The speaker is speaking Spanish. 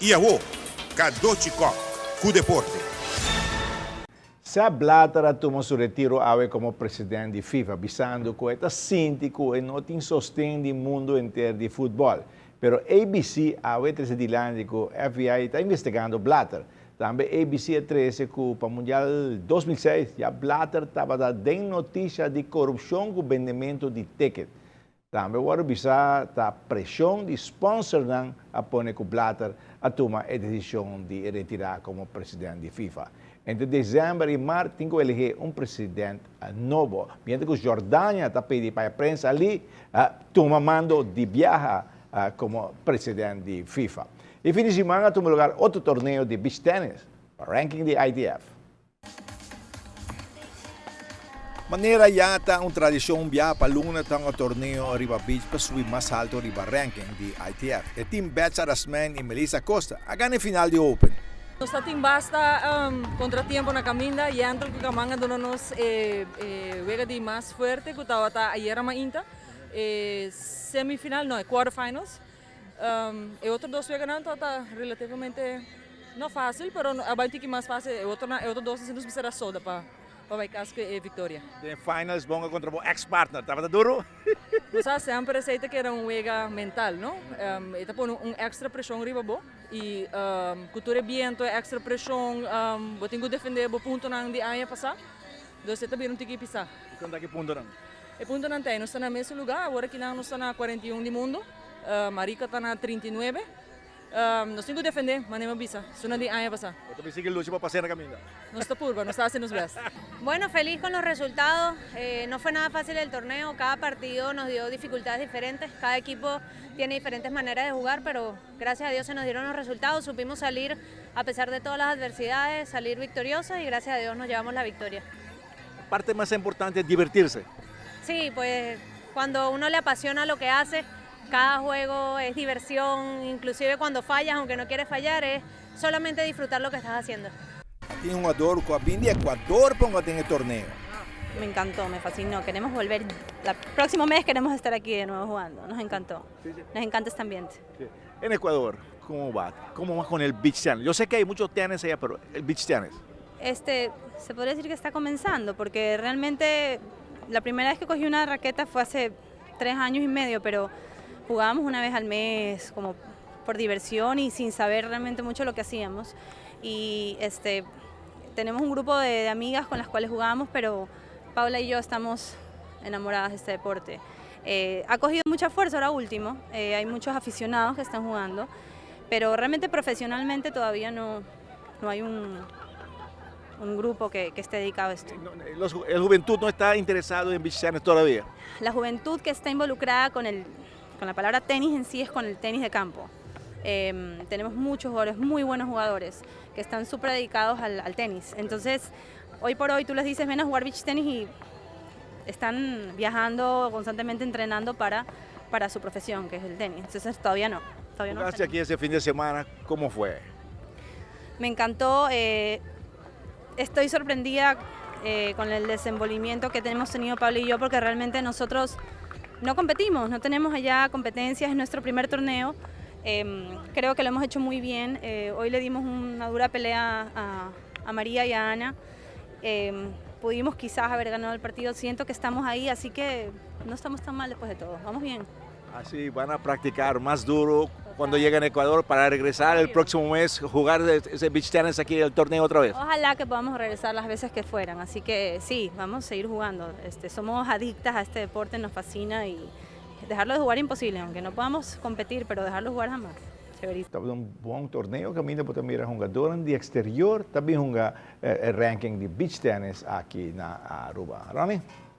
Iawo, Kadochikok, Kudeporte. Sepp Blatter tomou seu retiro como presidente da FIFA, avisando que está síntico e não tem sostém do mundo inteiro de futebol. Pero ABC, a presidente que a FBI está investigando Blatter. Também ABC 13 que para o Mundial 2006, já Blatter estava dando notícia de corrupção com o vendimento de ticket. Também o bisa a pressão de sponsor a pôr que Blatter a tomar a decisão de retirar como presidente da FIFA. Entre dezembro e março, tem que eleger presidente novo. Mientras que Jordânia está pedindo para a prensa ali, toma mando de viajar como presidente de FIFA. E fim de semana, toma lugar outro torneio de beach tennis, ranking de ITF. Maneira yata tradição viajar para Luna tang o torneio Riba Beach para subir mais alto Riba ranking de ITF. E Team Bets Arasman e Melissa Costa a ganhar final de Open. Nos ating basta contratiempo na caminda y antro que kamanga donos juega de más fuerte que estaba ayer mainta semifinal no quarterfinals e otros dos juegan está relativamente no fácil pero abaixo que más fácil otros dos se nos será soda para vai casca e vitória. De finals bonga contra o ex-partner, estava duro? O sea, sempre aceita que era juega mental, ¿no? Está poniendo extra pressão riba bo e cultura viento, extra pressão, tenho que defender o ponto nang di aya passar. Então você também não tem que pisar. E quanto é que ponto não? E ponto não tem, nós estamos no mesmo lugar, agora que nós estamos na 41 do mundo, Marica está na 39. Nós temos que defender, mas não bisa. Isso não de aya passar. Você também sigue lucha para pasar na caminhada. No está purva, no está haciendo los best. Bueno, feliz con los resultados. No fue nada fácil el torneo. Cada partido nos dio dificultades diferentes. Cada equipo tiene diferentes maneras de jugar, pero gracias a Dios se nos dieron los resultados. Supimos salir a pesar de todas las adversidades, salir victoriosos y gracias a Dios nos llevamos la victoria. La parte más importante es divertirse. Sí, pues cuando uno le apasiona lo que hace, cada juego es diversión, inclusive cuando fallas, aunque no quieres fallar, es solamente disfrutar lo que estás haciendo. Tiene un jugador que viene de Ecuador para el torneo. Me encantó, me fascinó. Queremos volver. El próximo mes queremos estar aquí de nuevo jugando. Nos encantó. Sí, sí. Nos encanta este ambiente. Sí. En Ecuador, ¿cómo va? ¿Cómo va con el beach tennis? Yo sé que hay muchos tenis allá, pero el beach tennis. Se podría decir que está comenzando, porque realmente la primera vez que cogí una raqueta fue hace 3 años y medio, pero jugábamos una vez al mes, como por diversión y sin saber realmente mucho lo que hacíamos. Y tenemos un grupo de amigas con las cuales jugamos, pero Paula y yo estamos enamoradas de este deporte. Ha cogido mucha fuerza ahora último, hay muchos aficionados que están jugando, pero realmente profesionalmente todavía no hay un grupo que esté dedicado a esto. ¿El juventud no está interesado en beach tennis todavía? La juventud que está involucrada con la palabra tenis en sí es con el tenis de campo. Tenemos muchos jugadores, muy buenos jugadores, que están súper dedicados al tenis. Entonces, hoy por hoy tú les dices, ven a jugar beach tenis y están viajando, constantemente entrenando para su profesión, que es el tenis. Entonces, todavía no. Jugaste aquí ese fin de semana, ¿cómo fue? Me encantó. Estoy sorprendida con el desenvolvimiento que hemos tenido Pablo y yo, porque realmente nosotros no competimos, no tenemos allá competencias, es nuestro primer torneo. Creo que lo hemos hecho muy bien. Hoy le dimos una dura pelea a María y a Ana. Pudimos quizás haber ganado el partido. Siento que estamos ahí, así que no estamos tan mal después de todo. Vamos bien. Así van a practicar más duro cuando lleguen a Ecuador para regresar el próximo mes, jugar ese beach tennis aquí el torneo otra vez. Ojalá que podamos regresar las veces que fueran. Así que sí, vamos a seguir jugando. Somos adictas a este deporte, nos fascina y dejarlo de jugar es imposible, aunque no podamos competir, pero dejarlo jugar jamás. Estava um bom torneio, que ainda também era jogador de exterior, também ranking de beach tennis aqui na Aruba. Ronnie?